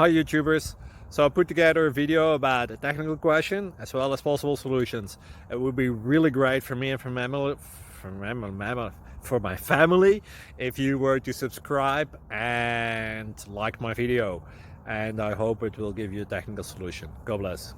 Hi YouTubers. So I put together a video about a technical question as well as possible solutions. It would be really great for me and for my family if you were to subscribe and like my video. And I hope it will give you a technical solution. God bless.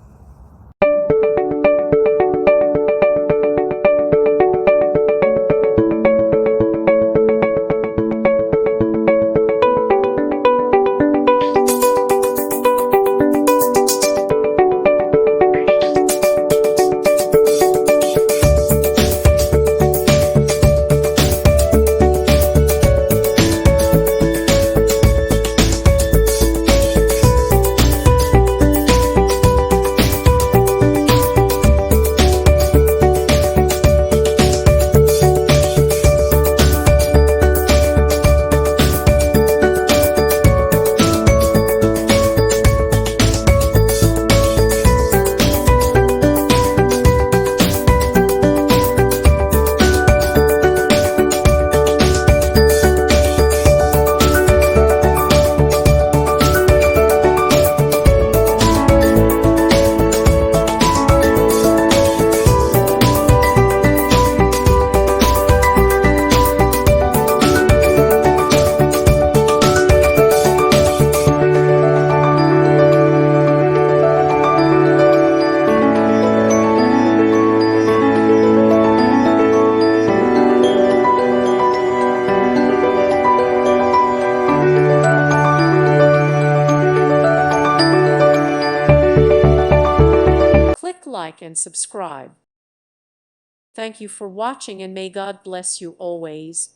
Click like and subscribe. Thank you for watching and may God bless you always.